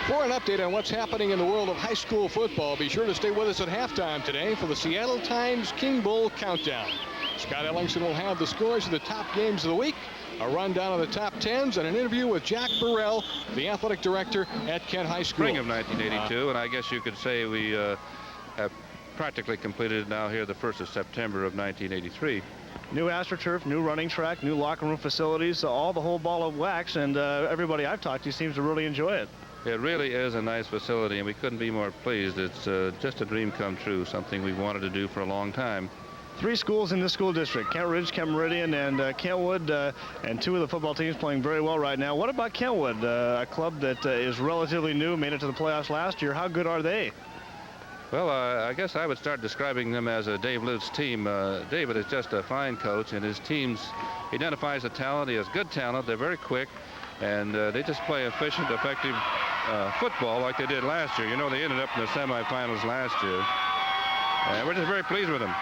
For an update on what's happening in the world of high school football, be sure to stay with us at halftime today for the Seattle Times King Bowl Countdown. Scott Ellingson will have the scores of the top games of the week, a rundown of the top 10s, and an interview with Jack Burrell, the athletic director at Kent High School. Spring of 1982, and I guess you could say we have practically completed now here the 1st of September of 1983. New AstroTurf, new running track, new locker room facilities, all the whole ball of wax, and everybody I've talked to seems to really enjoy it. It really is a nice facility, and we couldn't be more pleased. It's just a dream come true, something we've wanted to do for a long time. 3 schools in this school district, Kent Ridge, Kent Meridian, and Kentwood, and 2 of the football teams playing very well right now. What about Kentwood, a club that is relatively new, made it to the playoffs last year? How good are they? Well, I guess I would start describing them as a Dave Lute's team. David is just a fine coach, and his teams identifies the talent. He has good talent. They're very quick, and they just play efficient, effective football like they did last year. You know, they ended up in the semifinals last year, and we're just very pleased with them.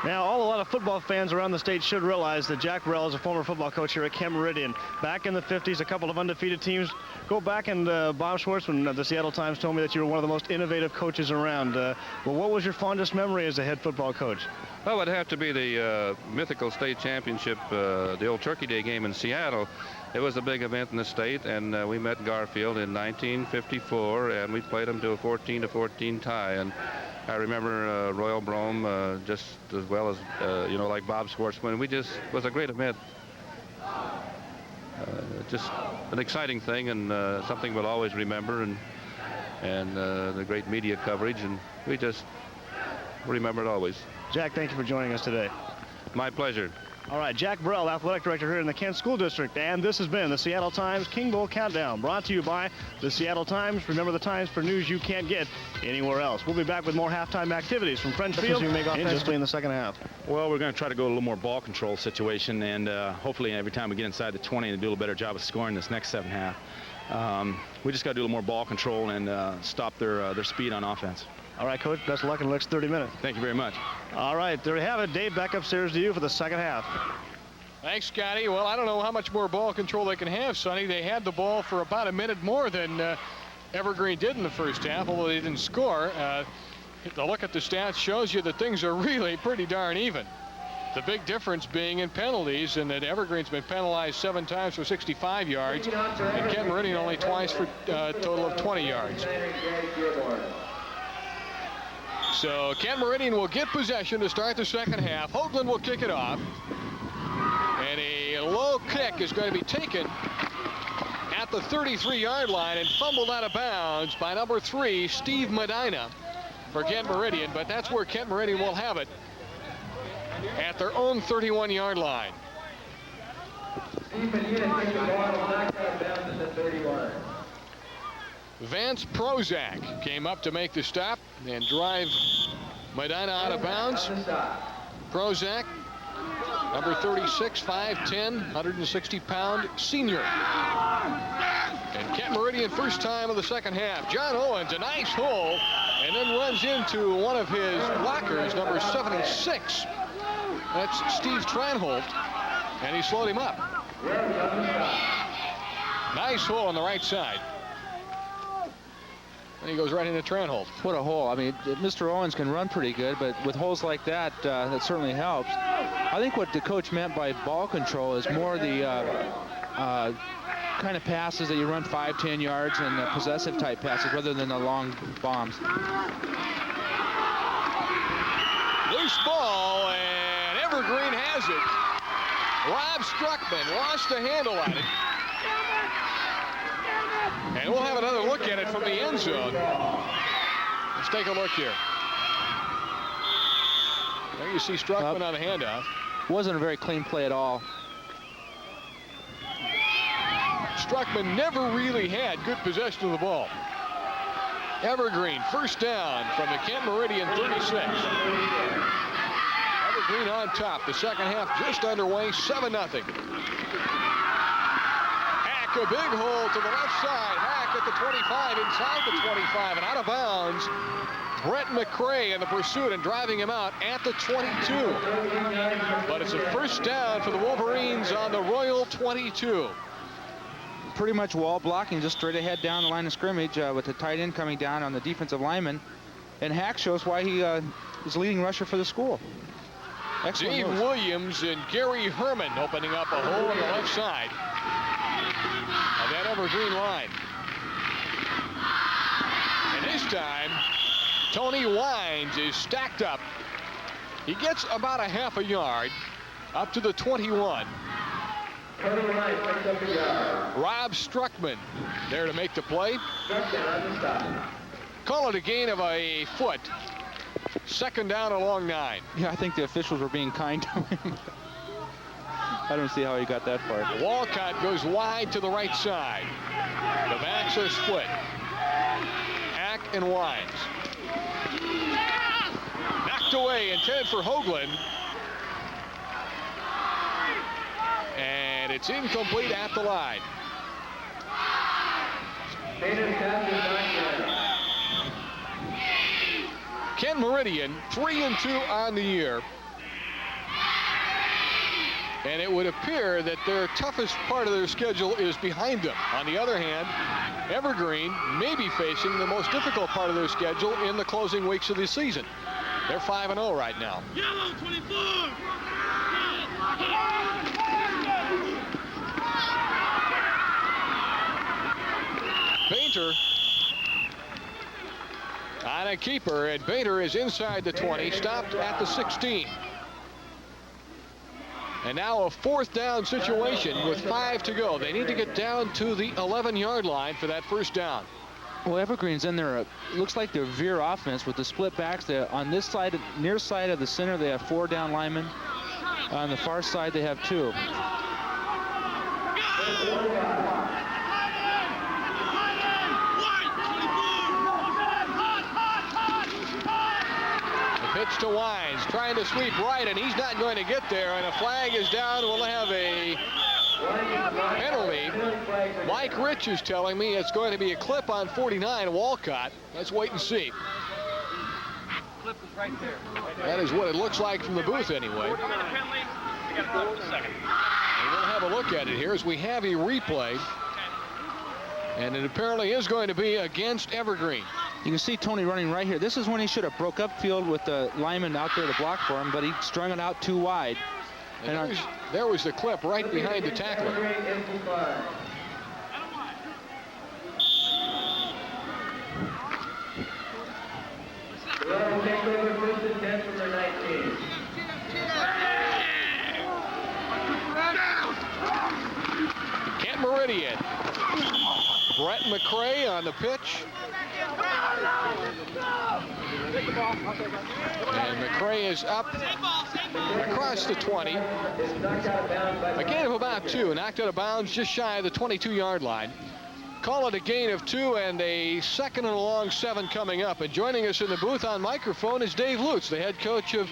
Now, a lot of football fans around the state should realize that Jack Burrell is a former football coach here at Kent Meridian. Back in the 50s, a couple of undefeated teams. Go back, and Bob Schwartzman of the Seattle Times told me that you were one of the most innovative coaches around. Well, what was your fondest memory as a head football coach? Well, it'd have to be the mythical state championship, the old Turkey Day game in Seattle. It was a big event in the state, and we met Garfield in 1954, and we played them to a 14-14 tie. And I remember Royal Brome just as well as, you know, like Bob Schwartzman. We just, was a great event. Just an exciting thing, and something we'll always remember, and the great media coverage, and we just remember it always. Jack, thank you for joining us today. My pleasure. All right, Jack Burrell, athletic director here in the Kent School District, and this has been the Seattle Times King Bowl Countdown, brought to you by the Seattle Times. Remember the Times for news you can't get anywhere else. We'll be back with more halftime activities from French Field in the second half. Well, we're going to try to go a little more ball control situation, and hopefully every time we get inside the 20 and do a little better job of scoring this next 7 half. We just got to do a little more ball control and stop their speed on offense. All right, Coach, best of luck in the next 30 minutes. Thank you very much. All right, there you have it. Dave, back upstairs to you for the second half. Thanks, Scotty. Well, I don't know how much more ball control they can have, Sonny. They had the ball for about a minute more than Evergreen did in the first half, although they didn't score. The look at the stats shows you that things are really pretty darn even. The big difference being in penalties, and that Evergreen's been penalized 7 times for 65 yards, and Kent Meridian only twice for a total of 20 yards. So Kent Meridian will get possession to start the second half. Hoagland will kick it off. And a low kick is going to be taken at the 33-yard line and fumbled out of bounds by number 3, Steve Medina, for Kent Meridian. But that's where Kent Meridian will have it, at their own 31-yard line. Vance Prozac came up to make the stop and drive Medina out of bounds. Prozac, number 36, 5'10", 160-pound senior. And Kent Meridian, first time of the second half. John Owens, a nice hole, and then runs into one of his blockers, number 76. That's Steve Tranholt, and he slowed him up. Nice hole on the right side. And he goes right into Tranholt. What a hole. I mean, Mr. Owens can run pretty good, but with holes like that, that certainly helps. I think what the coach meant by ball control is more the kind of passes that you run 5-10 yards and the possessive type passes rather than the long bombs. Loose ball, and Evergreen has it. Rob Struckman lost the handle on it. And we'll have another look at it from the end zone. Let's take a look here. There you see Struckman on the handoff. Wasn't a very clean play at all. Struckman never really had good possession of the ball. Evergreen, first down from the Kent Meridian 36. Evergreen on top. The second half just underway, 7-0. A big hole to the left side. Hack at the 25, inside the 25, and out of bounds. Brett McCray in the pursuit and driving him out at the 22. But it's a first down for the Wolverines on the Royal 22. pretty much wall blocking, just straight ahead down the line of scrimmage with the tight end coming down on the defensive lineman. And Hack shows why he is leading rusher for the school. Excellent Dave move. Williams and Gary Herman opening up a hole on the left side of that Evergreen line. And this time, Tony Wines is stacked up. He gets about a half a yard up to the 21. Rob Struckman there to make the play. Call it a gain of a foot. Second down along 9. Yeah, I think the officials were being kind to him. I don't see how he got that far. Walcott goes wide to the right side. The backs are split. Hack and Wines. Knocked away, intended for Hoagland. And it's incomplete at the line. Ken Meridian, 3-2 on the year. And it would appear that their toughest part of their schedule is behind them. On the other hand, Evergreen may be facing the most difficult part of their schedule in the closing weeks of the season. They're 5-0 right now. Yellow 24. Bainter on a keeper, and Bainter is inside the 20, stopped at the 16. And now a 4th down situation with 5 to go. They need to get down to the 11-yard line for that first down. Well, Evergreen's in there. Looks like their veer offense with the split backs. On this side, near side of the center, they have 4 down linemen. On the far side, they have 2. Pitch to Wines, trying to sweep right, and he's not going to get there, and a flag is down. We'll have a penalty. Mike Rich is telling me it's going to be a clip on 49, Walcott. Let's wait and see. Clip is right there. That is what it looks like from the booth anyway. And we'll have a look at it here as we have a replay. And it apparently is going to be against Evergreen. You can see Tony running right here. This is when he should have broke up field with the lineman out there to block for him, but he strung it out too wide. And there was the clip right behind the tackler. Kent Meridian. Brett McCray on the pitch. And McCray is up across the 20. A gain of about 2, knocked out of bounds just shy of the 22-yard line. Call it a gain of 2 and a 2nd and a long 7 coming up. And joining us in the booth on microphone is Dave Lutz, the head coach of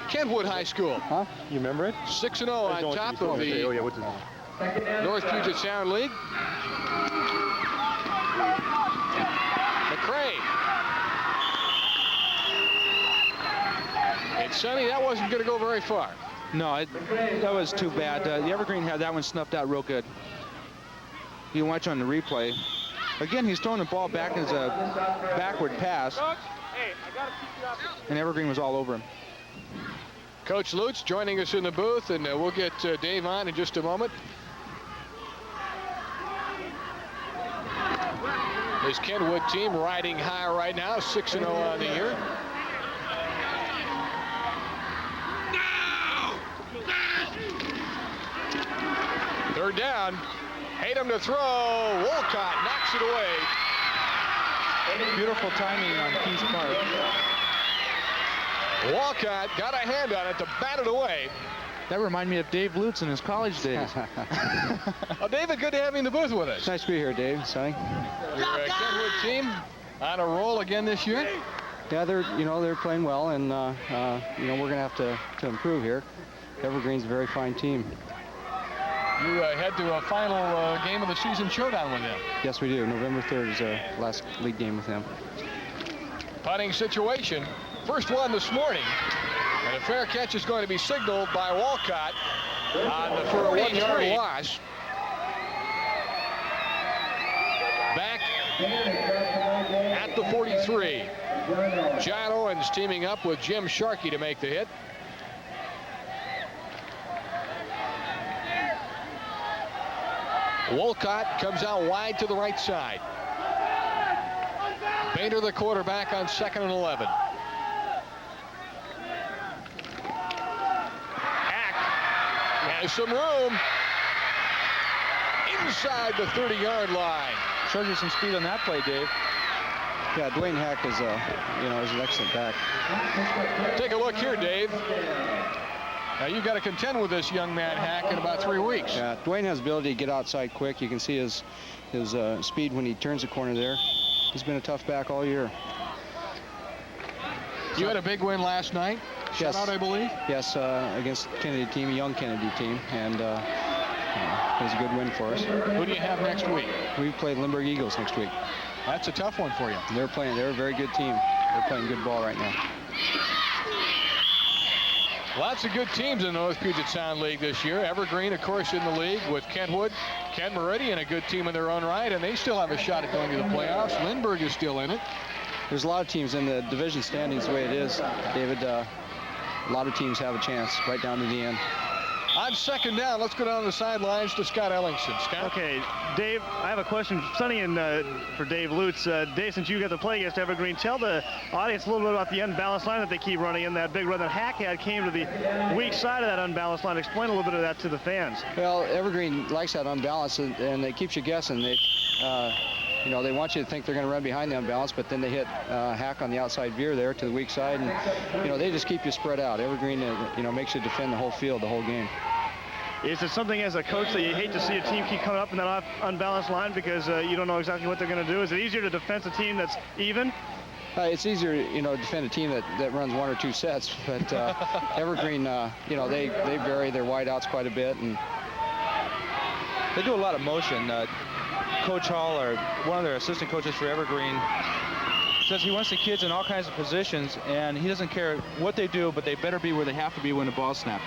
Kentwood High School. Huh? You remember it? 6-0 on top of the North Puget Sound League. McCray. And Sonny, that wasn't going to go very far. No, that was too bad. The Evergreen had that one snuffed out real good. You watch on the replay. Again, he's throwing the ball back as a backward pass. And Evergreen was all over him. Coach Lutz joining us in the booth, and we'll get Dave on in just a moment. This Kentwood team riding high right now, 6-0 on the year. Third down. Hayden to throw. Walcott knocks it away. Beautiful timing on Keith's part. Walcott got a hand on it to bat it away. That reminded me of Dave Lutz in his college days. Well, David, good to have you in the booth with us. Nice to be here, Dave. Sonny. Your Kentwood team on a roll again this year. Yeah, they're playing well, and we're going to have to improve here. Evergreen's a very fine team. You head to a final game of the season showdown with them. Yes, we do. November 3rd is our last league game with them. Punting situation. First one this morning. And a fair catch is going to be signaled by Walcott for a 1-yard loss. At the 43, John Owens teaming up with Jim Sharkey to make the hit. Wolcott comes out wide to the right side. Bader, the quarterback, on 2nd and 11. Hack has some room inside the 30-yard line. Shows you some speed on that play, Dave. Yeah, Dwayne Hack is an excellent back. Take a look here, Dave. Now you've got to contend with this young man, Hack, in about 3 weeks. Yeah, Dwayne has ability to get outside quick. You can see his speed when he turns the corner there. He's been a tough back all year. You had a big win last night. Yes. Shutout, I believe. Yes, against Kennedy team, a young Kennedy team, and it was a good win for us. Who do you have next week? We play Lindbergh Eagles next week. That's a tough one for you. They're a very good team. They're playing good ball right now. Lots of good teams in the North Puget Sound League this year. Evergreen, of course, in the league with Kentwood. Kent Meridian, a good team in their own right, and they still have a shot at going to the playoffs. Lindbergh is still in it. There's a lot of teams in the division standings the way it is, David. A lot of teams have a chance right down to the end. On 2nd down, let's go down the sidelines to Scott Ellingson. Scott? Okay, Dave, I have a question, Sonny, and for Dave Lutz. Dave, since you got to play against Evergreen, tell the audience a little bit about the unbalanced line that they keep running in. That big run that Hack had came to the weak side of that unbalanced line. Explain a little bit of that to the fans. Well, Evergreen likes that unbalance, and it keeps you guessing. They want you to think they're going to run behind the unbalance, but then they hit Hack on the outside veer there to the weak side, and they just keep you spread out. Evergreen, makes you defend the whole field, the whole game. Is it something as a coach that you hate to see a team keep coming up in that unbalanced line because you don't know exactly what they're going to do? Is it easier to defend a team that's even? It's easier, to defend a team that runs 1 or 2 sets, but Evergreen, they vary their wideouts quite a bit, and They do a lot of motion. Coach Hall, or one of their assistant coaches for Evergreen, says he wants the kids in all kinds of positions, and he doesn't care what they do, but they better be where they have to be when the ball's snapped.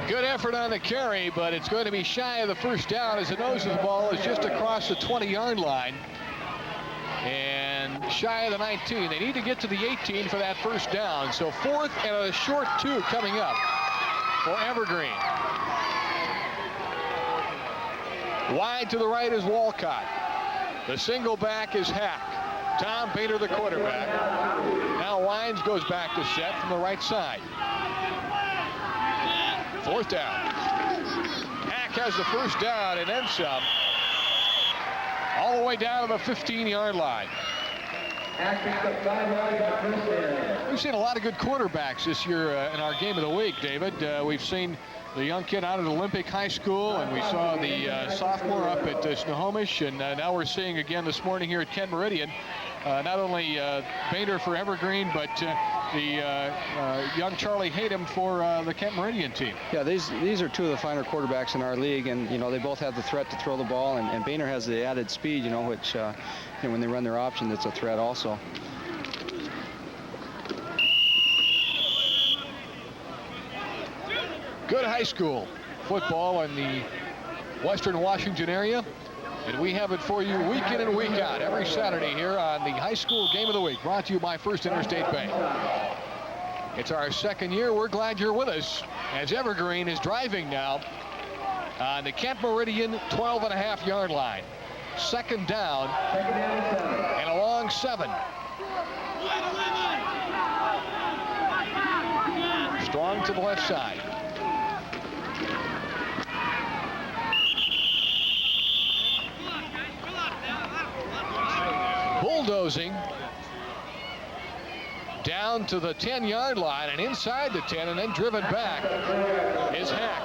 Good effort on the carry, but it's going to be shy of the first down as the nose of the ball is just across the 20-yard line. And shy of the 19. They need to get to the 18 for that first down. So 4th and a short 2 coming up for Evergreen. Wide to the right is Wolcott. The single back is Hack. Tom Bader, the quarterback. Now Wines goes back to set from the right side. 4th down. Hack has the first down and then some. All the way down to the 15-yard line. We've seen a lot of good quarterbacks this year in our game of the week, David. We've seen the young kid out at Olympic High School, and we saw the sophomore up at Snohomish, and now we're seeing again this morning here at Kent Meridian, not only Bader for Evergreen, but the young Charlie Hayden for the Kent Meridian team. Yeah, these are 2 of the finer quarterbacks in our league, and they both have the threat to throw the ball, and Boehner has the added speed, which when they run their option, it's a threat also. Good high school football in the Western Washington area, and we have it for you week in and week out every Saturday here on the High School Game of the Week, brought to you by First Interstate Bank. It's our 2nd year. We're glad you're with us as Evergreen is driving now on the Kent Meridian 12.5-yard line. 2nd down and a long 7. Strong to the left side. Bulldozing down to the 10-yard line and inside the 10, and then driven back is Hack.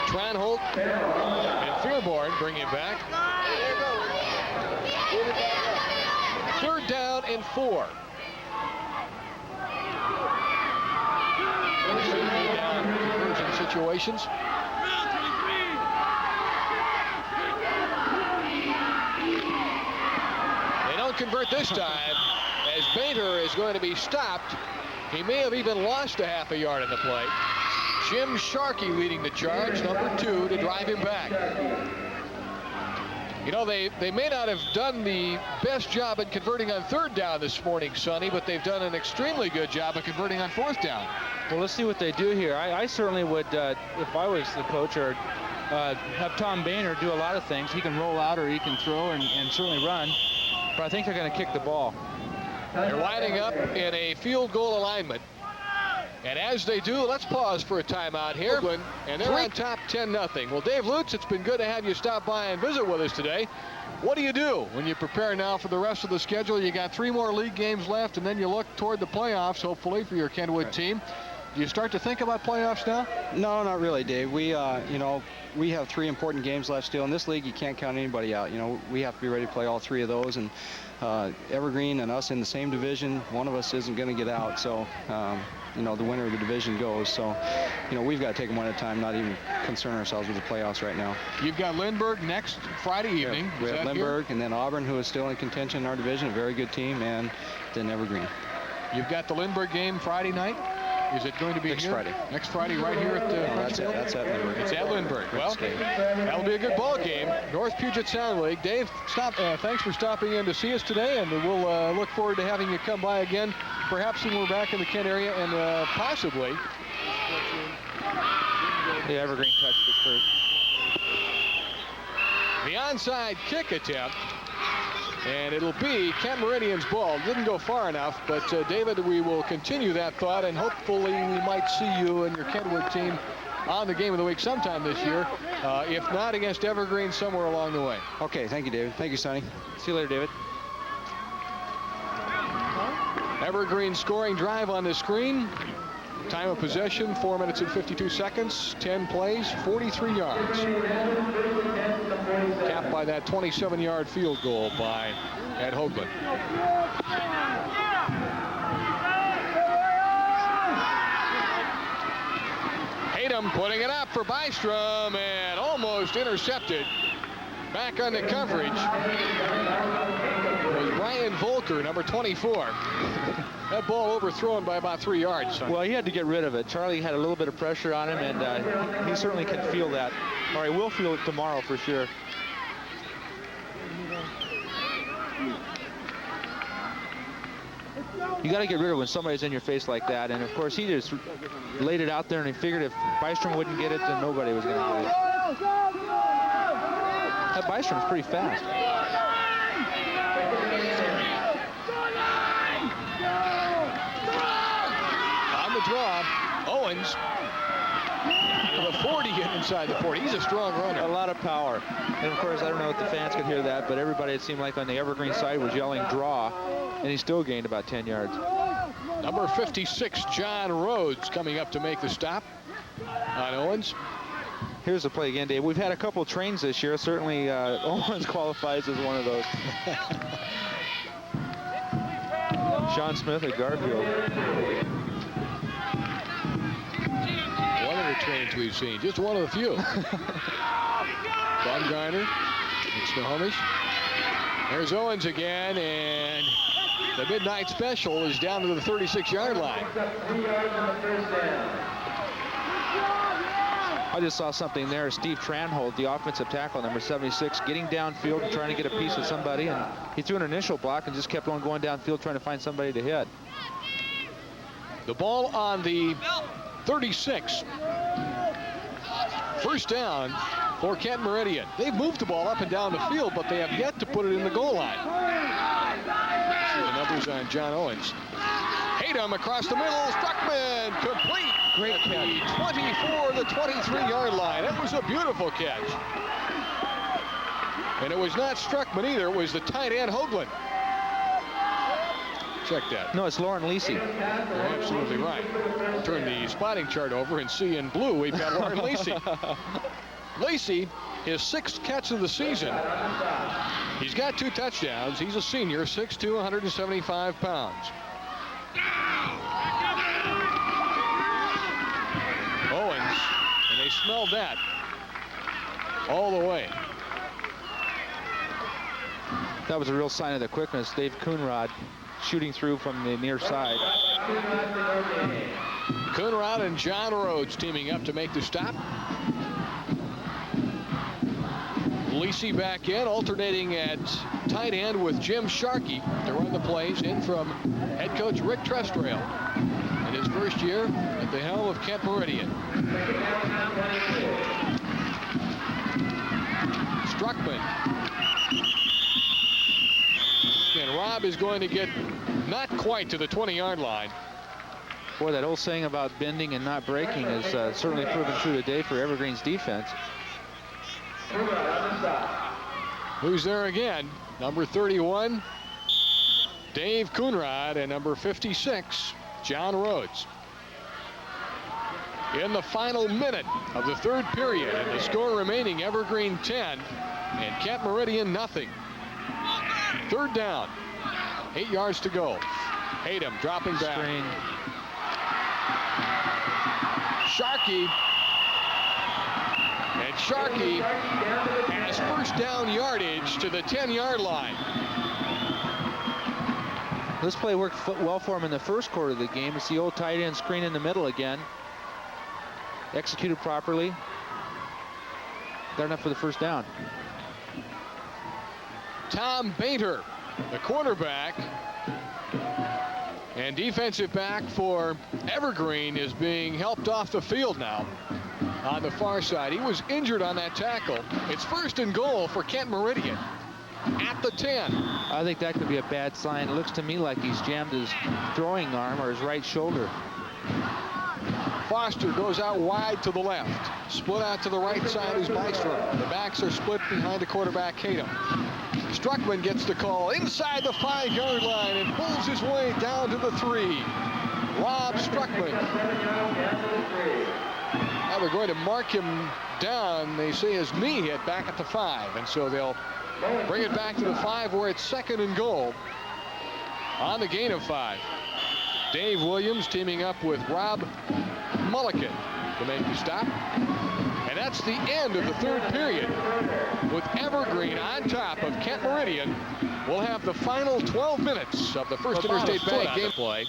Tranholt and Fearborn bring him back. 3rd down and 4. Down conversion situations. Convert this time as Bader is going to be stopped. He may have even lost a half a yard in the play. Jim Sharkey leading the charge, number 2, to drive him back. You know, they may not have done the best job at converting on 3rd down this morning, Sonny, but they've done an extremely good job at converting on 4th down. Well, let's see what they do here. I certainly would, if I was the coach, or have Tom Boehner do a lot of things. He can roll out or he can throw and certainly run, but I think they're going to kick the ball. They're lining up in a field goal alignment. And as they do, let's pause for a timeout here. And they're on top 10-0. Well, Dave Lutz, it's been good to have you stop by and visit with us today. What do you do when you prepare now for the rest of the schedule? You got 3 more league games left, and then you look toward the playoffs, hopefully, for your Kenwood team. Do you start to think about playoffs now? No, not really, Dave. We, you know, we have 3 important games left still. In this league, you can't count anybody out. You know, we have to be ready to play all 3 of those. And Evergreen and us in the same division, one of us isn't going to get out. So, you know, the winner of the division goes. So, you know, we've got to take them one at a time, not even concern ourselves with the playoffs right now. You've got Lindbergh next Friday evening. Yeah, we have Lindbergh and then Auburn, who is still in contention in our division, a very good team, and then Evergreen. You've got the Lindbergh game Friday night. Is it going to be next here? Friday? Next Friday, right here at the. No, that's at Lindbergh. It's at Lindbergh. Well, that'll be a good ball game. North Puget Sound League. Dave, thanks for stopping in to see us today, and we'll look forward to having you come by again, perhaps when we're back in the Kent area, and possibly. The Evergreen touched it first. The onside kick attempt. And it'll be Kent Meridian's ball. Didn't go far enough, but David, we will continue that thought, and hopefully we might see you and your Kentwood team on the game of the week sometime this year, if not against Evergreen, somewhere along the way. Okay, thank you, David. Thank you, Sonny. See you later, David. Evergreen scoring drive on the screen. Time of possession, 4 minutes and 52 seconds, 10 plays, 43 yards. Capped by that 27-yard field goal by Ed Hoagland. Hayden putting it up for Bystrom and almost intercepted. Back on the coverage was Brian Volker, number 24. That ball overthrown by about 3 yards. Well, he had to get rid of it. Charlie had a little bit of pressure on him, and he certainly can feel that. All right, we'll feel it tomorrow for sure. You got to get rid of when somebody's in your face like that, and of course he just laid it out there, and he figured if Bystrom wouldn't get it, then nobody was going to get it. That Bystrom's pretty fast. On the draw, Owens with a 40 inside the 40. He's a strong runner. A lot of power. And of course, I don't know if the fans could hear that, but everybody, it seemed like on the Evergreen side, was yelling draw, and he still gained about 10 yards. Number 56, John Rhodes, coming up to make the stop on Owens. Here's the play again, Dave. We've had a couple trains this year. Certainly, Owens qualifies as one of those. Sean Smith at Garfield. One of the trains we've seen, just one of the few. Baumgartner, it's Snohomish. There's Owens again, and the midnight special is down to the 36-yard line. I just saw something there. Steve Tranhold, the offensive tackle, number 76, getting downfield and trying to get a piece of somebody, and he threw an initial block and just kept on going downfield trying to find somebody to hit. The ball on the 36. First down for Kent Meridian. They've moved the ball up and down the field, but they have yet to put it in the goal line. See the numbers on John Owens. Hayden across the middle, Struckman, complete. Great catch. 24 to the 23-yard line. It was a beautiful catch. And it was not Struckman either. It was the tight end Hoagland. Check that. No, it's Lauren Lacey. You're absolutely right. Turn the spotting chart over and see in blue we've got Lauren Lacey. Lacey, his 6th catch of the season. He's got 2 touchdowns. He's a senior, 6'2", 175 pounds. Owens, and they smelled that all the way. That was a real sign of the quickness. Dave Coonrod shooting through from the near side. Coonrod and John Rhodes teaming up to make the stop. Lisi back in, alternating at tight end with Jim Sharkey to run the plays, in from head coach Rick Trestrail in his first year at the helm of Kent Meridian. Struckman. And Rob is going to get not quite to the 20-yard line. Boy, that old saying about bending and not breaking is certainly proven true today for Evergreen's defense. Who's there again? Number 31, Dave Coonrod, and number 56, John Rhodes. In the final minute of the third period, and the score remaining Evergreen 10 and Kent Meridian nothing. Third down, 8 yards to go. Hayden dropping back. Screen. Sharkey. And Sharkey has first down yardage to the 10-yard line. This play worked well for him in the first quarter of the game. It's the old tight end screen in the middle again. Executed properly. Got enough for the first down. Tom Bainter, the quarterback and defensive back for Evergreen, is being helped off the field now on the far side. He was injured on that tackle. It's first and goal for Kent Meridian at the 10. I think that could be a bad sign. It looks to me like he's jammed his throwing arm or his right shoulder. Foster goes out wide to the left. Split out to the right side is Bystrom. The backs are split behind the quarterback, Kadam. Struckman gets the call inside the 5-yard line and pulls his way down to the 3. Rob Struckman. Now they're going to mark him down. They say his knee hit back at the 5, and so they'll bring it back to the 5 where it's second and goal on the gain of 5. Dave Williams teaming up with Rob Mulliken to make the stop. And that's the end of the third period, with Evergreen on top of Kent Meridian. We'll have the final 12 minutes of the First Interstate Bank game play.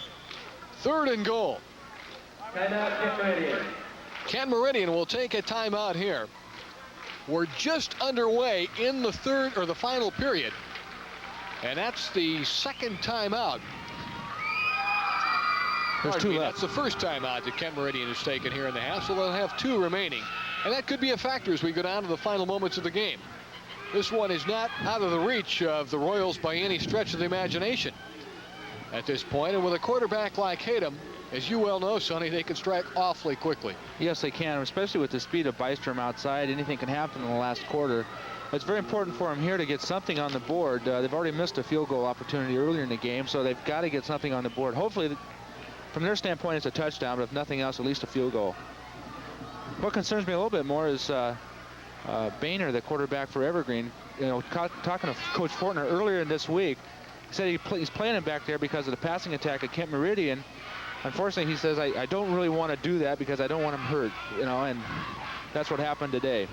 Third and goal. Kent Meridian will take a timeout here. We're just underway in the third, or the final period, and that's the second timeout. There's two left. That's the first timeout that Kent Meridian has taken here in the half, so they'll have 2 remaining. And that could be a factor as we go down to the final moments of the game. This one is not out of the reach of the Royals by any stretch of the imagination at this point. And with a quarterback like Hayden, as you well know, Sonny, they can strike awfully quickly. Yes, they can, especially with the speed of Bystrom outside. Anything can happen in the last quarter. It's very important for them here to get something on the board. They've already missed a field goal opportunity earlier in the game, so they've got to get something on the board. Hopefully, from their standpoint, it's a touchdown, but if nothing else, at least a field goal. What concerns me a little bit more is Boehner, the quarterback for Evergreen. You know, talking to Coach Fortner earlier in this week, he said he's playing him back there because of the passing attack at Kent Meridian. Unfortunately, he says, I don't really want to do that because I don't want him hurt, you know, and that's what happened today.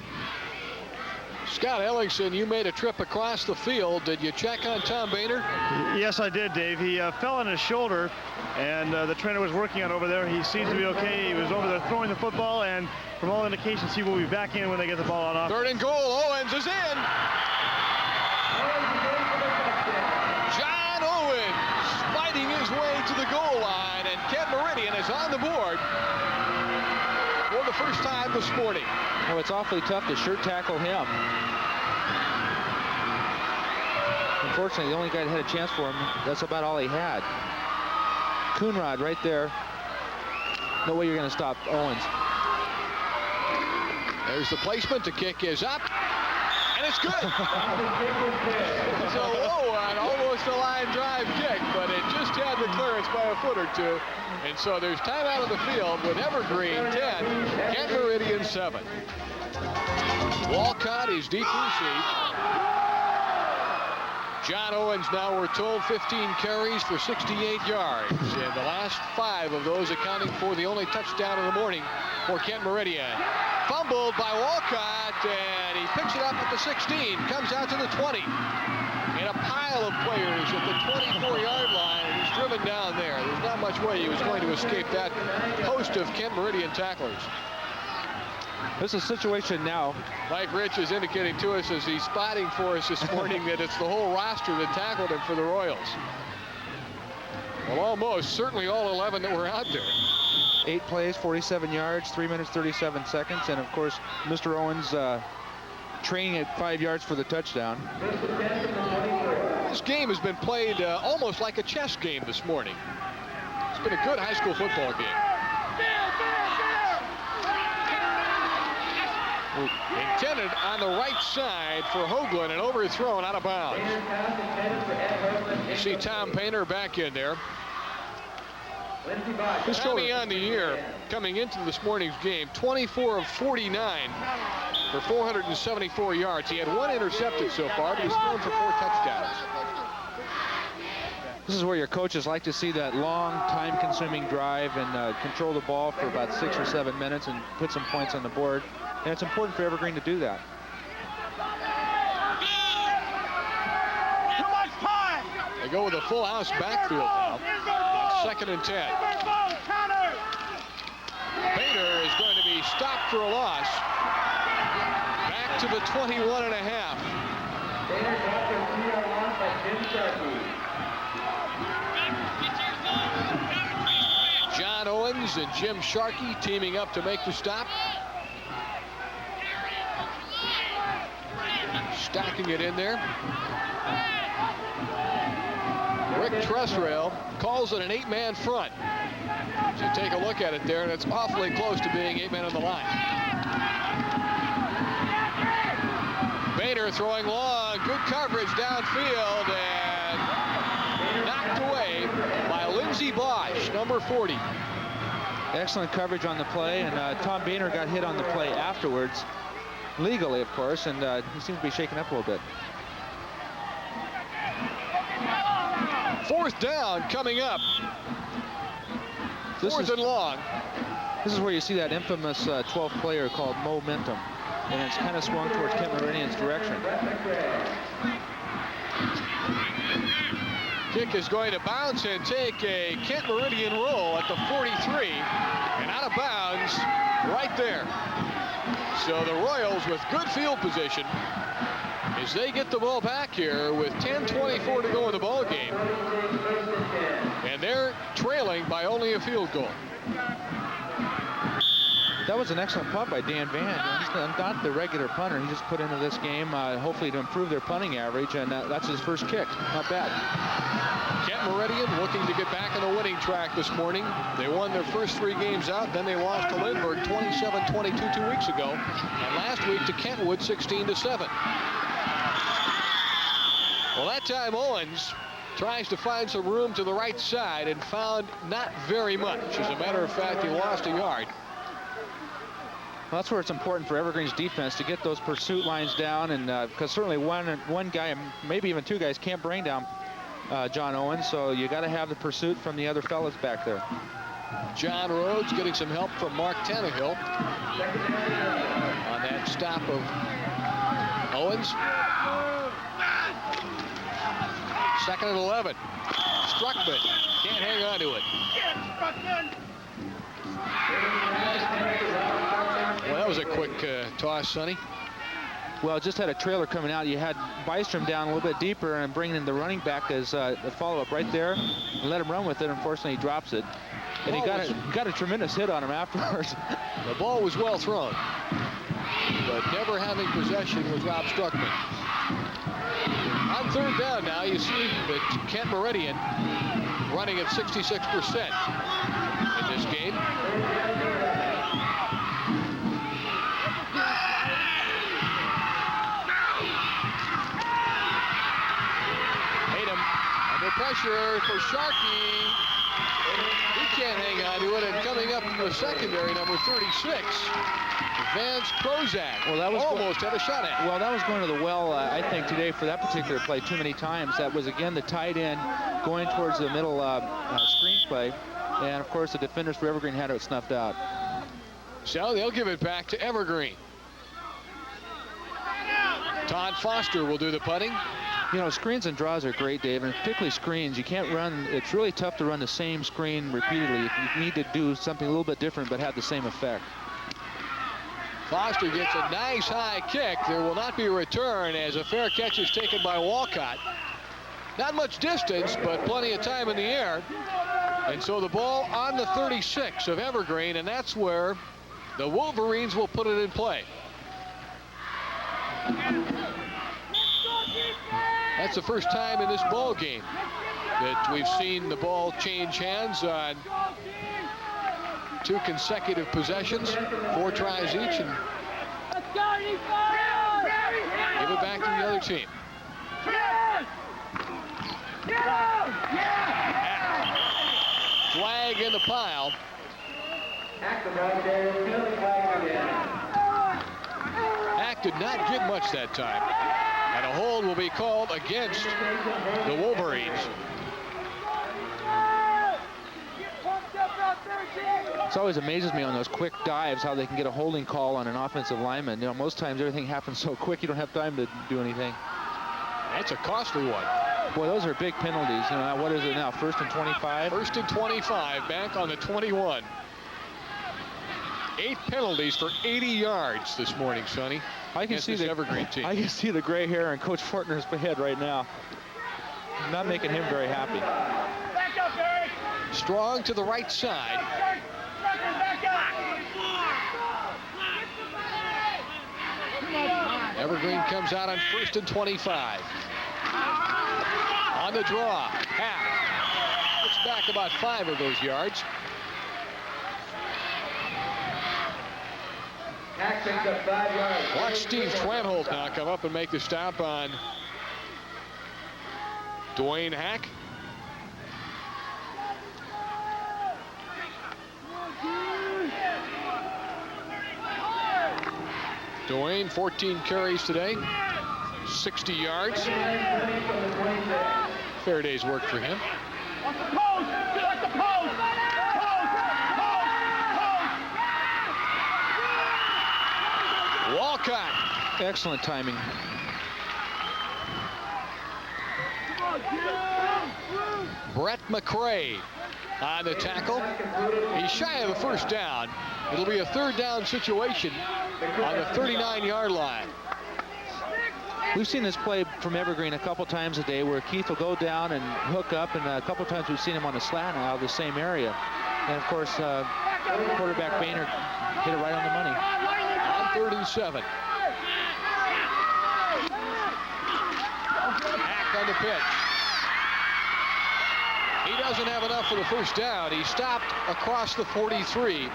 Scott Ellingson, you made a trip across the field. Did you check on Tom Boehner? Yes, I did, Dave. He fell on his shoulder, and the trainer was working on over there. He seems to be okay. He was over there throwing the football, and from all indications, he will be back in when they get the ball on off. Third and goal. Owens is in. John Owens fighting his way to the goal line, and Kent Meridian is on the board for the first time this morning. Oh, it's awfully tough to shirt tackle him. Unfortunately, the only guy that had a chance for him, that's about all he had. Coonrod right there. No way you're going to stop Owens. There's the placement. The kick is up, and it's good. It's a low one, almost a line drive kick, but it just had the clearance by a foot or two. And so there's time out of the field with Evergreen 10, Kent Meridian 7. Walcott is deep receipt. John Owens now, we're told, 15 carries for 68 yards. And the last 5 of those accounting for the only touchdown of the morning for Kent Meridian. Fumbled by Walcott, and he picks it up at the 16, comes out to the 20. And a pile of players at the 24-yard line. He's driven down there. There's not much way he was going to escape that host of Kent Meridian tacklers. This is a situation now. Mike Rich is indicating to us as he's spotting for us this morning that it's the whole roster that tackled him for the Royals. Well, almost, certainly all 11 that were out there. 8 plays, 47 yards, 3 minutes, 37 seconds. And of course, Mr. Owens training at 5 yards for the touchdown. This game has been played almost like a chess game this morning. It's been a good high school football game. Intended on the right side for Hoagland and overthrown out of bounds. You see Tom Painter back in there. Tommy on the year coming into this morning's game, 24 of 49 for 474 yards. He had 1 intercepted so far, but he's thrown for 4 touchdowns. This is where your coaches like to see that long, time-consuming drive and control the ball for about 6 or 7 minutes and put some points on the board. And it's important for Evergreen to do that. Too much time. They go with a full house backfield now. 2nd and 10. Painter is going to be stopped for a loss. Back to the 21.5. John Owens and Jim Sharkey teaming up to make the stop. Stacking it in there. Rick Tressrail calls it an 8-man front. So you take a look at it there, and it's awfully close to being 8-man on the line. Bader throwing long, good coverage downfield, and knocked away by Lindsey Bosch, number 40. Excellent coverage on the play, and Tom Boehner got hit on the play afterwards. Legally, of course, and he seems to be shaken up a little bit. 4th down coming up. 4th and long. This is where you see that infamous 12th player called momentum, and it's kind of swung towards Kent Meridian's direction. Kick is going to bounce and take a Kent Meridian roll at the 43, and out of bounds right there. So the Royals with good field position as they get the ball back here with 10:24 to go in the ball game. And they're trailing by only a field goal. That was an excellent punt by Dan Van. He's not the regular punter. He just put into this game, hopefully to improve their punting average, and that's his first kick. Not bad. Kent Meridian looking to get back on the winning track this morning. They won their first 3 games out, then they lost to Lindbergh 27-22 2 weeks ago, and last week to Kentwood 16-7. Well, that time Owens tries to find some room to the right side and found not very much. As a matter of fact, he lost a yard. Well, that's where it's important for Evergreen's defense to get those pursuit lines down, and because certainly one guy, maybe even 2 guys, can't bring down John Owens, so you got to have the pursuit from the other fellas back there. John Rhodes getting some help from Mark Tannehill on that stop of Owens. 2nd and 11. Struckman can't hang on to it. Well, that was a quick toss, Sonny. Well, just had a trailer coming out. You had Bystrom down a little bit deeper and bringing in the running back as a follow-up right there and let him run with it. Unfortunately, he drops it. And he got a tremendous hit on him afterwards. The ball was well thrown, but never having possession was Rob Struckman. On 3rd down now, you see that Kent Meridian running at 66% in this game. Under pressure for Sharkey. He can't hang on to it, and coming up in the secondary, number 36, Vance Prozac. Well, that was almost had a shot at. Well, that was going to the well, I think, today for that particular play too many times. That was, again, the tight end going towards the middle screen play. And, of course, the defenders for Evergreen had it snuffed out. So they'll give it back to Evergreen. Todd Foster will do the punting. You know, screens and draws are great, Dave, and particularly screens. You can't run, it's really tough to run the same screen repeatedly. You need to do something a little bit different but have the same effect. Foster gets a nice high kick. There will not be a return as a fair catch is taken by Walcott. Not much distance, but plenty of time in the air. And so the ball on the 36 of Evergreen, and that's where the Wolverines will put it in play. That's the first time in this ball game that we've seen the ball change hands on 2 consecutive possessions, 4 tries each, and give it back to the other team. Flag in the pile. Hack did not get much that time. And a hold will be called against the Wolverines. It always amazes me on those quick dives how they can get a holding call on an offensive lineman. You know, most times everything happens so quick you don't have time to do anything. That's a costly one. Boy, those are big penalties. You know, what is it now? 1st and 25? 1st and 25, back on the 21. 8 penalties for 80 yards this morning, Sonny. I can see the Evergreen team. I can see the gray hair on Coach Fortner's head right now. Not making him very happy. Back up, Eric. Strong to the right side. Evergreen comes out on 1st and 25. On the draw, Hack puts back about 5 of those yards. Watch Steve Tranholt now come up and make the stop on Dwayne Hack. Dwayne, 14 carries today, 60 yards. Fair day's work for him. Walcott. Excellent timing. Brett McCray on the tackle. He's shy of the first down. It'll be a 3rd down situation on the 39-yard line. We've seen this play from Evergreen a couple times a day where Keith will go down and hook up, and a couple times we've seen him on a slant out of the same area. And of course, quarterback Boehner hit it right on the money. On 3rd and 7. Hack on the pitch. He doesn't have enough for the first down. He stopped across the 43.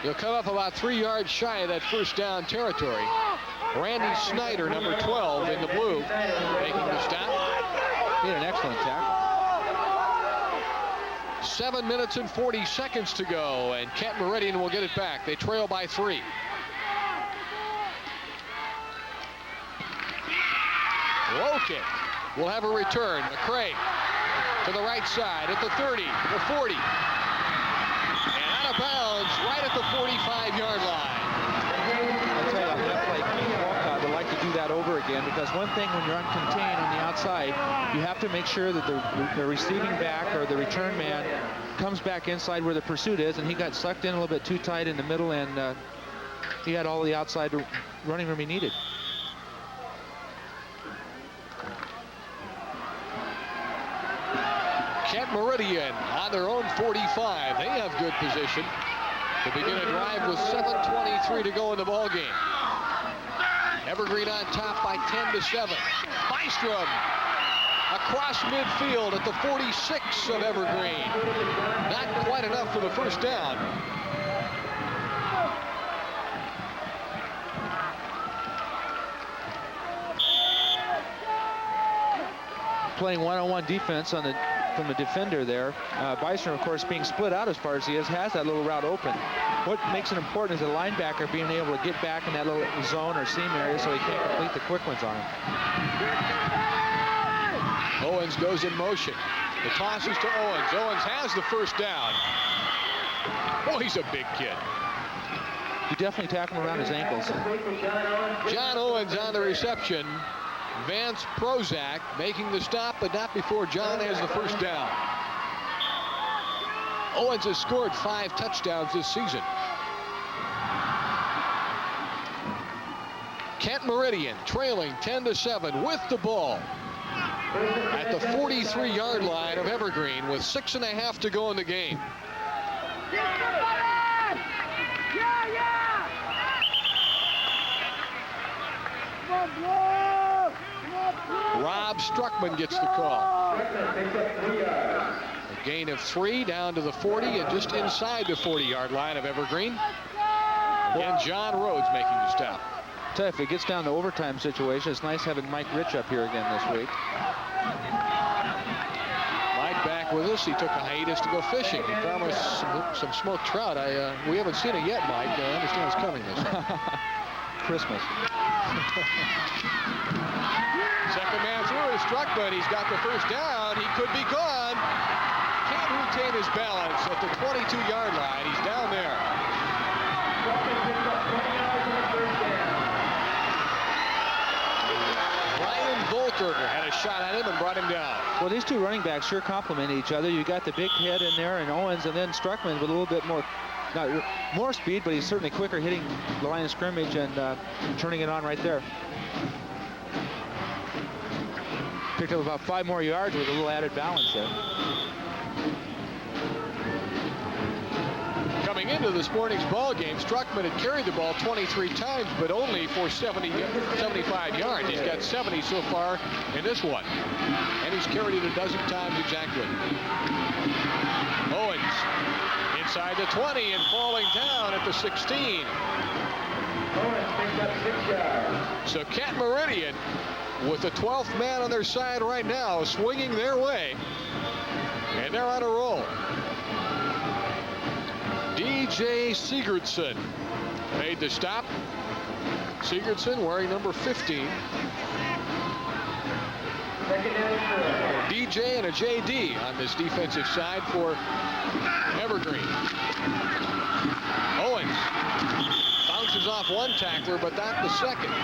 He'll come up about 3 yards shy of that first down territory. Randy Snyder, number 12 in the blue, making the stop. He had an excellent tackle. 7 minutes and 40 seconds to go, and Kent Meridian will get it back. They trail by 3. Low kick. We'll have a return. McCray to the right side at the 30, the 40. And out of bounds right at the 45-yard line. I'll tell you, on that play, Keith Walcott would like to do that over again, because one thing when you're uncontained on the outside, you have to make sure that the receiving back or the return man comes back inside where the pursuit is, and he got sucked in a little bit too tight in the middle, and he had all the outside running room he needed. Kent Meridian on their own 45. They have good position to begin a drive with 7:23 to go in the ball game. Evergreen on top by 10-7. Bystrom across midfield at the 46 of Evergreen. Not quite enough for the first down. Playing one-on-one defense from the defender there. Bystrom, of course, being split out as far as he is, has that little route open. What makes it important is the linebacker being able to get back in that little zone or seam area so he can't complete the quick ones on him. Owens goes in motion. The toss is to Owens. Owens has the first down. Oh, he's a big kid. You definitely tackle him around his ankles. John Owens on the reception. Vance Prozac making the stop, but not before John has the first down. Owens has scored 5 touchdowns this season. Kent Meridian trailing 10-7 with the ball at the 43-yard line of Evergreen with 6.5 to go in the game. Rob Struckman gets the call. A gain of 3 down to the 40 and just inside the 40-yard line of Evergreen. And John Rhodes making the stop. Tell you, if it gets down to overtime situation, it's nice having Mike Rich up here again this week. Mike back with us. He took a hiatus to go fishing. He promised some smoked trout. We haven't seen it yet, Mike. I understand it's coming this year. Christmas. Second man through is Struckman. He's got the first down. He could be gone. Can't retain his balance at the 22-yard line. He's down there. Volkerger had a shot at him and brought him down. Well, these two running backs sure complement each other. You got the big head in there and Owens, and then Struckman with a little bit more, not more speed, but he's certainly quicker hitting the line of scrimmage and turning it on right there. Picked up about 5 more yards with a little added balance there. Coming into this morning's ball game, Struckman had carried the ball 23 times, but only for 75 yards. He's got 70 so far in this one, and he's carried it a dozen times exactly. Owens inside the 20 and falling down at the 16. So Kent Meridian with the 12th man on their side right now, swinging their way, and they're on a roll. DJ Sigurdsson made the stop. Sigurdsson wearing number 15. DJ and a JD on this defensive side for Evergreen. Owens bounces off one tackler, but not the second.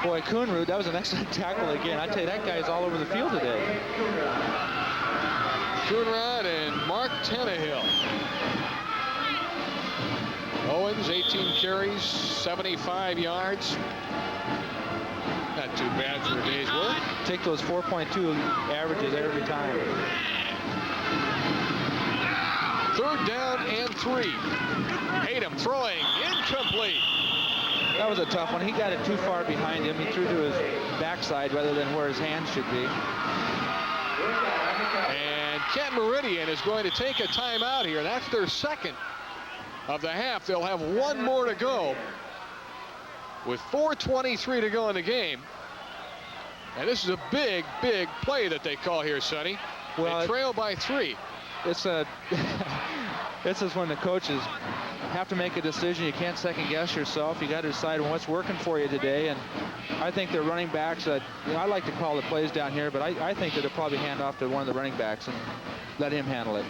Boy, Coonrod, that was an excellent tackle again. I tell you, that guy's all over the field today. Coonrod and Mark Tannehill. Owens, 18 carries, 75 yards. Not too bad for a day's work. Take those 4.2 averages every time. 3rd down and 3. Hayden throwing, incomplete. That was a tough one. He got it too far behind him. He threw to his backside rather than where his hands should be. And Kent Meridian is going to take a timeout here. That's their second of the half. They'll have one more to go with 4:23 to go in the game. And this is a big, big play that they call here, Sonny. Well, they trail by 3. This is when the coaches have to make a decision. You can't second guess yourself. You got to decide what's working for you today. And I think the running backs that, I like to call the plays down here, but I think that they'll probably hand off to one of the running backs and let him handle it.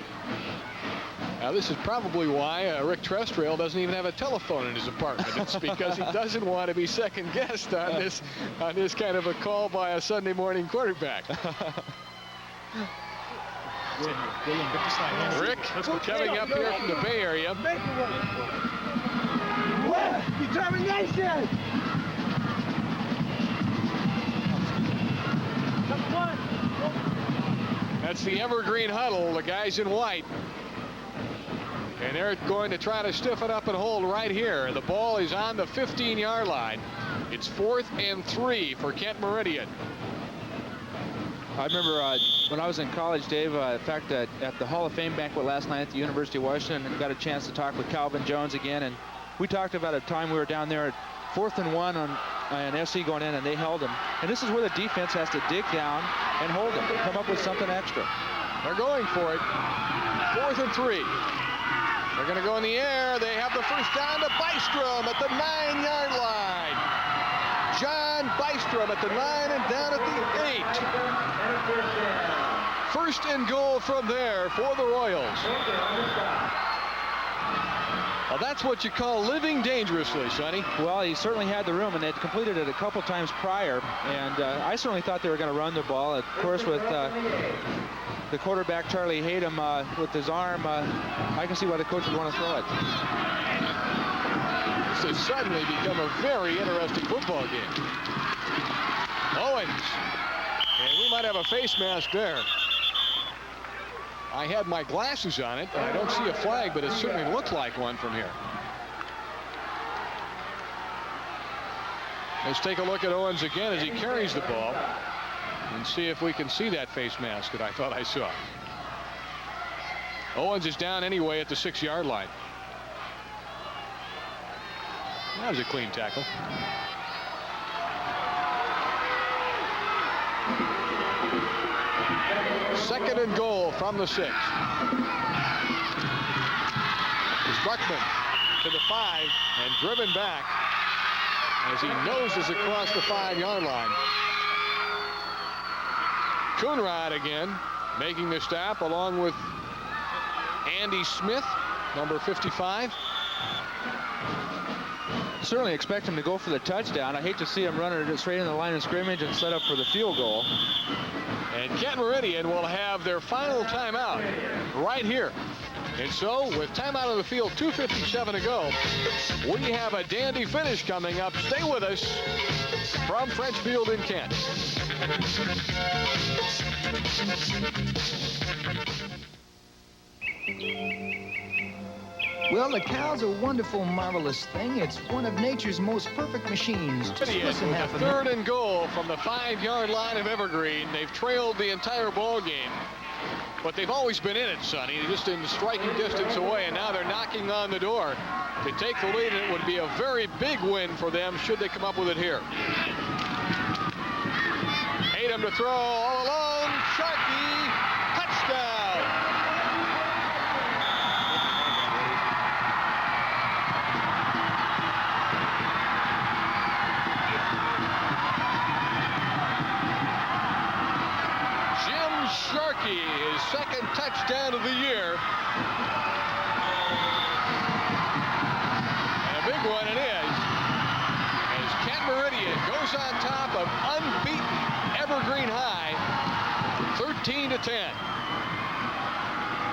Now, this is probably why Rick Trestrail doesn't even have a telephone in his apartment. It's because he doesn't want to be second guessed on this kind of a call by a Sunday morning quarterback. Rick coming up here from the Bay Area. Determination! That's the Evergreen huddle, the guys in white. And they're going to try to stiffen up and hold right here. The ball is on the 15-yard line. It's 4th and 3 for Kent Meridian. I remember when I was in college, Dave, in fact, at the Hall of Fame banquet last night at the University of Washington, and got a chance to talk with Calvin Jones again. And we talked about a time we were down there at 4th and 1 on an SC going in, and they held him. And this is where the defense has to dig down and hold him, come up with something extra. They're going for it. 4th and 3. They're going to go in the air. They have the first down to Bystrom at the 9-yard line. John Bystrom at the 9 and down at the 8. First and goal from there for the Royals. Well, that's what you call living dangerously, Sonny. Well, he certainly had the room, and they'd completed it a couple times prior. And I certainly thought they were going to run the ball. Of course, with the quarterback, Charlie Hayden, with his arm, I can see why the coach would want to throw it. starts to suddenly become a very interesting football game. Owens. And we might have a face mask there. I had my glasses on it. I don't see a flag, but it certainly looks like one from here. Let's take a look at Owens again as he carries the ball and see if we can see that face mask that I thought I saw. Owens is down anyway at the 6-yard line. That was a clean tackle. Second and goal from the 6. Struckman to the 5 and driven back as he noses across the 5-yard line. Coonrod again making the stop along with Andy Smith, number 55. Certainly expect him to go for the touchdown. I hate to see him run it straight in the line of scrimmage and set up for the field goal. And Kent Meridian will have their final timeout right here. And so, with timeout on the field, 2:57 to go, we have a dandy finish coming up. Stay with us from French Field in Kent. Well, the cow's a wonderful, marvelous thing. It's one of nature's most perfect machines. Just listen With half a a minute. third and goal from the 5-yard line of Evergreen. They've trailed the entire ball game, but they've always been in it, Sonny, just in striking distance away, and now they're knocking on the door to take the lead, and it would be a very big win for them should they come up with it here. Tatum to throw all alone. Sharkey, touchdown. Sharkey, his second touchdown of the year. And a big one it is, as Kent Meridian goes on top of unbeaten Evergreen High, 13-10.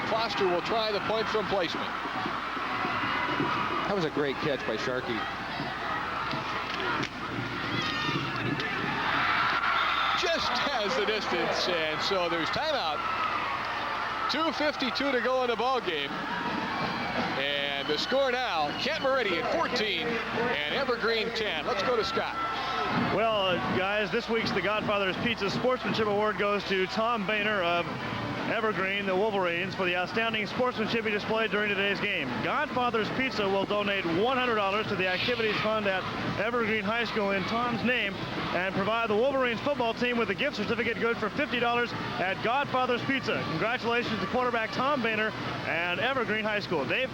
Foster will try the point from placement. That was a great catch by Sharkey. Just has the distance, and so there's timeout. 2:52 to go in the ball game, and the score now: Kent Meridian 14 and Evergreen 10. Let's go to Scott. Well, guys, this week's the Godfather's Pizza Sportsmanship Award goes to Tom Boehner of Evergreen, the Wolverines, for the outstanding sportsmanship he displayed during today's game. Godfather's Pizza will donate $100 to the activities fund at Evergreen High School in Tom's name and provide the Wolverines football team with a gift certificate good for $50 at Godfather's Pizza. Congratulations to quarterback Tom Boehner and Evergreen High School. Dave?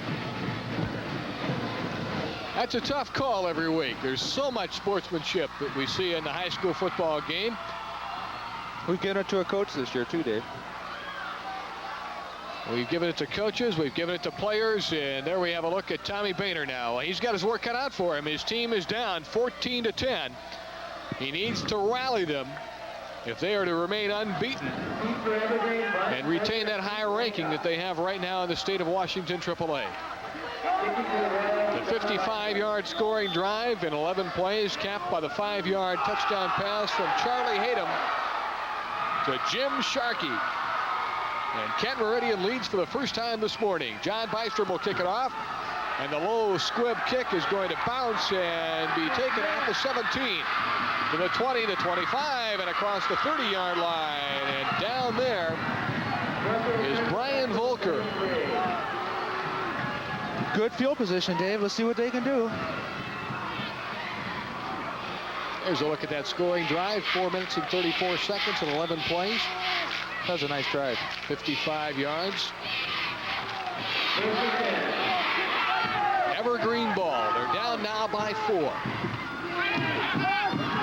That's a tough call every week. There's so much sportsmanship that we see in the high school football game. We've given it to a coach this year too, Dave. We've given it to coaches, we've given it to players, and there we have a look at Tommy Boehner now. He's got his work cut out for him. His team is down 14-10. He needs to rally them if they are to remain unbeaten and retain that higher ranking that they have right now in the state of Washington AAA. The 55-yard scoring drive in 11 plays, capped by the 5-yard touchdown pass from Charlie Hayden to Jim Sharkey. And Kent Meridian leads for the first time this morning. John Bystrom will kick it off, and the low squib kick is going to bounce and be taken at the 17 to the 20 to 25 and across the 30-yard line. And down there is Brian Volker. Good field position, Dave. Let's see what they can do. There's a look at that scoring drive. 4 minutes and 34 seconds and 11 plays. That was a nice drive. 55 yards. Evergreen ball. They're down now by 4.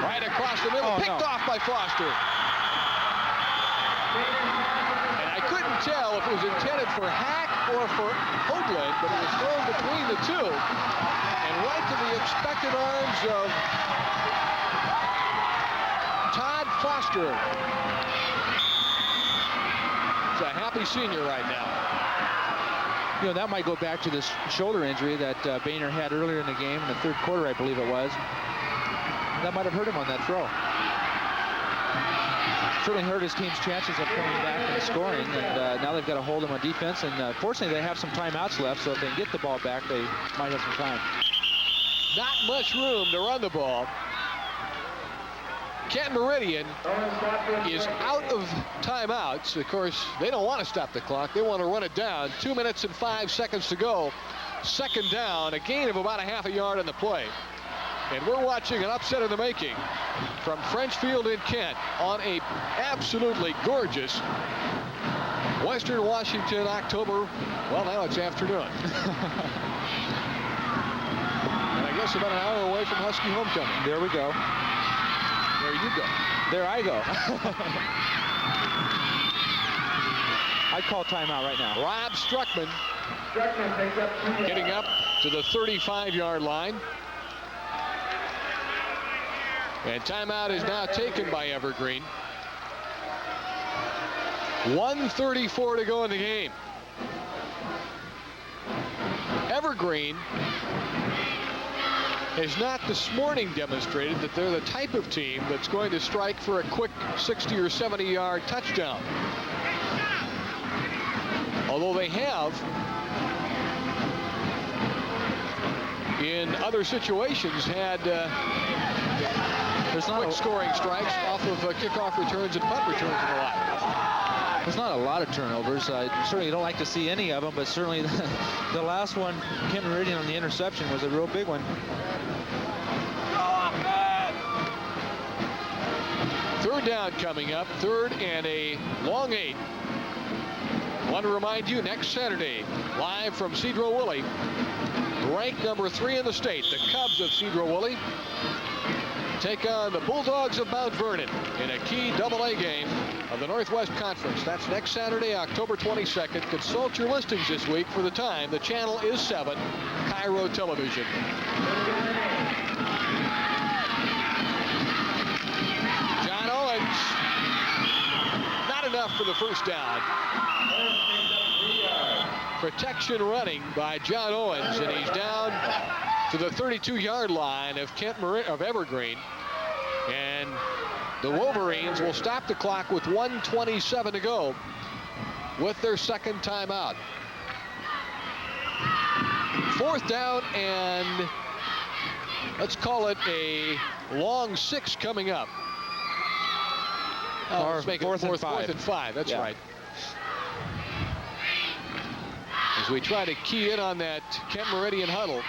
Right across the middle. Picked off by Foster. And I couldn't tell if it was intended for Hack or for Hoagland, but it was thrown between the two and right to the expected arms of Todd Foster. He's a happy senior right now. You know, that might go back to this shoulder injury that Boehner had earlier in the game, in the third quarter, I believe it was. That might have hurt him on that throw. Certainly hurt his team's chances of coming back and scoring, and now they've got to hold him on defense, and fortunately they have some timeouts left, so if they can get the ball back, they might have some time. Not much room to run the ball. Kent Meridian is out of timeouts. Of course, they don't want to stop the clock. They want to run it down. 2 minutes and 5 seconds to go. Second down, a gain of about a half a yard on the play. And we're watching an upset in the making from French Field in Kent on a absolutely gorgeous Western Washington October. Well, now it's afternoon. And I guess about an hour away from Husky homecoming. There we go. There you go. There I go. I'd call timeout right now. Rob Struckman getting up to the 35-yard line. And timeout is now taken by Evergreen. 1:34 to go in the game. Evergreen has not this morning demonstrated that they're the type of team that's going to strike for a quick 60 or 70-yard touchdown. Although they have, in other situations, had quick scoring strikes off of kickoff returns and punt returns and the like. There's not a lot of turnovers. I certainly don't like to see any of them, but certainly the last one, Kent Meridian on the interception, was a real big one. Third down coming up, 3rd and a long 8. Want to remind you, next Saturday, live from Cedro-Woolley, ranked number 3 in the state, the Cubs of Cedro-Woolley take on the Bulldogs of Mount Vernon in a key AA game of the Northwest Conference. That's next Saturday, October 22nd. Consult your listings this week for the time. The channel is 7, Cairo Television. John Owens, not enough for the first down. Protection running by John Owens, and he's down to the 32-yard line of Evergreen. And the Wolverines will stop the clock with 1:27 to go with their second timeout. 4th down and let's call it a long 6 coming up. Oh, let's make it 4th and 5. That's right. As we try to key in on that Kent Meridian huddle.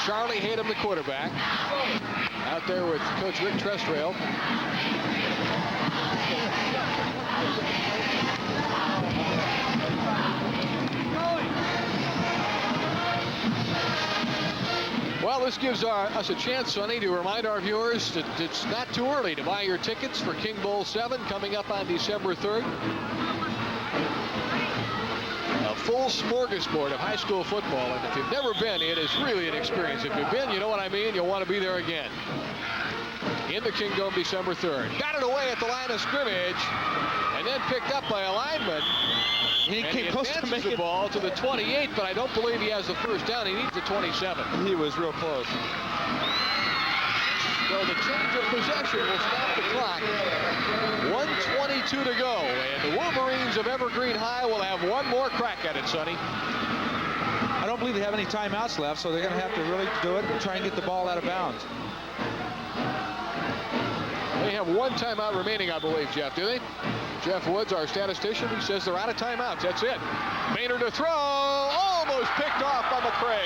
Charlie Hayden, the quarterback, out there with Coach Rick Trestrail. Well, this gives us a chance, Sonny, to remind our viewers that it's not too early to buy your tickets for King Bowl 7 coming up on December 3rd. A full smorgasbord of high school football, and if you've never been, it is really an experience. If you've been, you know what I mean. You'll want to be there again. In the Kingdom, December 3rd. Got it away at the line of scrimmage, and then picked up by a lineman. He came close to making the ball to the 28, but I don't believe he has the first down. He needs the 27. He was real close. So the change of possession will stop the clock. 1:22 to go, and the Wolverines of Evergreen High will have one more crack at it, Sonny. I don't believe they have any timeouts left, so they're going to have to really do it and try and get the ball out of bounds. They have one timeout remaining, I believe, Jeff, do they? Jeff Woods, our statistician, he says they're out of timeouts. That's it. Boehner to throw. Almost picked off by McCray.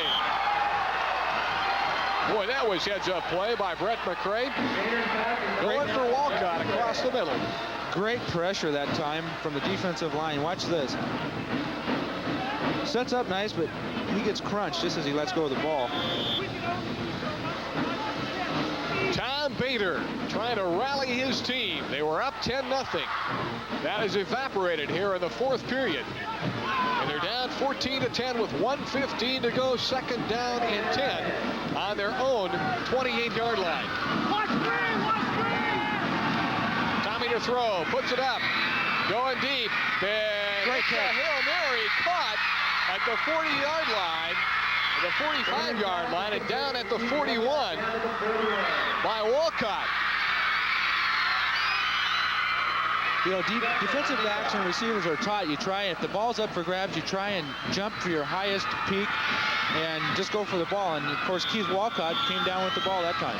Boy, that was heads-up play by Brett McCray. Going for Walcott across the middle. Great pressure that time from the defensive line. Watch this. Sets up nice, but he gets crunched just as he lets go of the ball. Tom Bader trying to rally his team. They were up 10-0. That has evaporated here in the 4th period. And they're down 14-10 with 1:15 to go. Second down and 10 on their own 28-yard line. Tommy to throw, puts it up, going deep. And great catch. Hail Mary be caught at the 40-yard line, the 45-yard line, and down at the 41 by Walcott. You know, defensive backs and receivers are taught, you try, if the ball's up for grabs, you try and jump for your highest peak and just go for the ball. And, of course, Keith Walcott came down with the ball that time.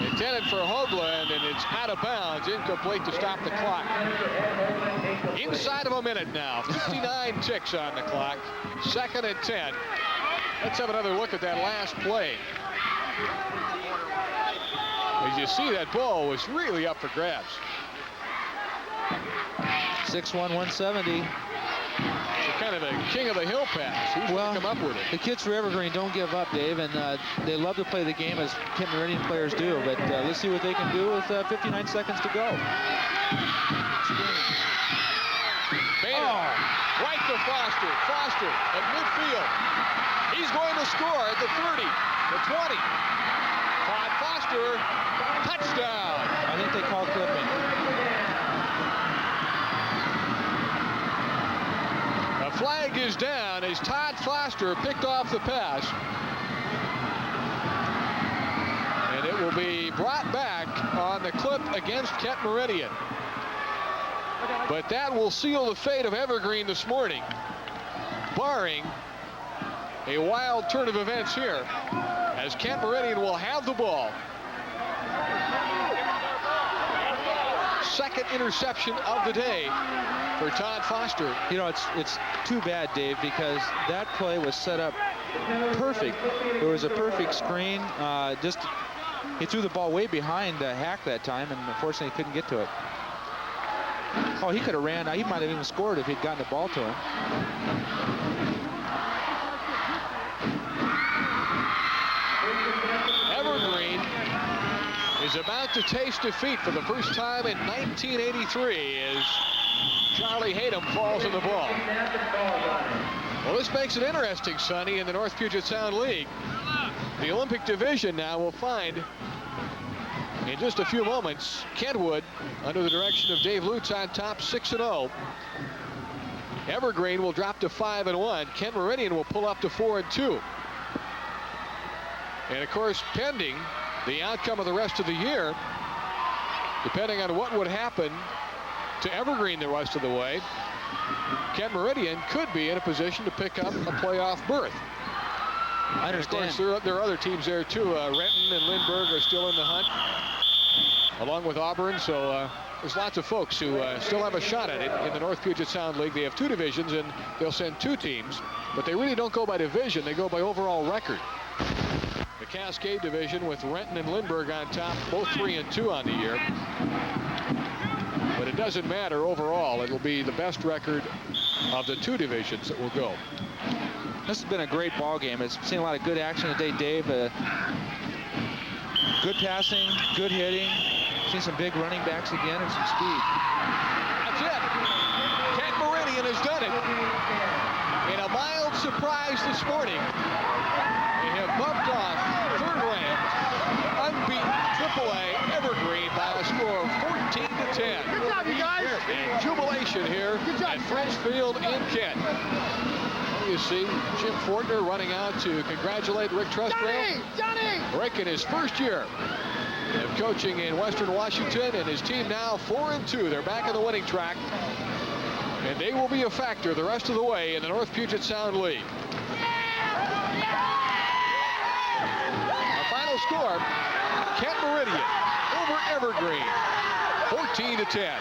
Intended for Hoagland, and it's out of bounds, incomplete to stop the clock. Inside of a minute now, 59 ticks on the clock, 2nd and 10. Let's have another look at that last play. As you see, that ball was really up for grabs. 6'1", 170. So kind of the king of the hill pass. Who's going to come up with it? The kids for Evergreen don't give up, Dave, and they love to play the game as Kent Meridian players do. But let's see what they can do with 59 seconds to go. Bader, right to Foster. Foster at midfield. He's going to score at the 30, the 20. Todd Foster, touchdown. I think they called clipping. A flag is down as Todd Foster picked off the pass. And it will be brought back on the clip against Kent Meridian. But that will seal the fate of Evergreen this morning, barring a wild turn of events here, as Kent Meridian will have the ball. Second interception of the day for Todd Foster. You know, it's too bad, Dave, because that play was set up perfect. It was a perfect screen. He threw the ball way behind Hack that time, and unfortunately couldn't get to it. Oh, he could have ran. He might have even scored if he'd gotten the ball to him. Evergreen is about to taste defeat for the first time in 1983 as Charlie Hayden falls in the ball. Well, this makes it interesting, Sonny, in the North Puget Sound League. The Olympic division now will find, in just a few moments, Kentwood, under the direction of Dave Lutz, on top 6-0. Evergreen will drop to 5-1. Kent Meridian will pull up to 4-2. And of course, pending the outcome of the rest of the year, depending on what would happen to Evergreen the rest of the way, Kent Meridian could be in a position to pick up a playoff berth. I understand. Of course, there are other teams there too. Renton and Lindbergh are still in the hunt, along with Auburn. So there's lots of folks who still have a shot at it in the North Puget Sound League. They have 2 divisions, and they'll send 2 teams, but they really don't go by division. They go by overall record. The Cascade division with Renton and Lindbergh on top, both 3-2 on the year. But it doesn't matter overall. It'll be the best record of the 2 divisions that will go. This has been a great ball game. It's seen a lot of good action today, Dave. Good passing, good hitting. Seen some big running backs again and some speed. That's it. Kent Meridian has done it. In a mild surprise this morning, they have bumped off third-ranked, unbeaten AAA Evergreen by a score of 14-10. Good job, you guys. And jubilation here at French Field in Kent. You see Jim Fortner running out to congratulate Rick Trustrail. Johnny! Rick in his first year of coaching in Western Washington, and his team now 4-2. They're back on the winning track, and they will be a factor the rest of the way in the North Puget Sound League. Our final score, Kent Meridian over Evergreen, 14-10.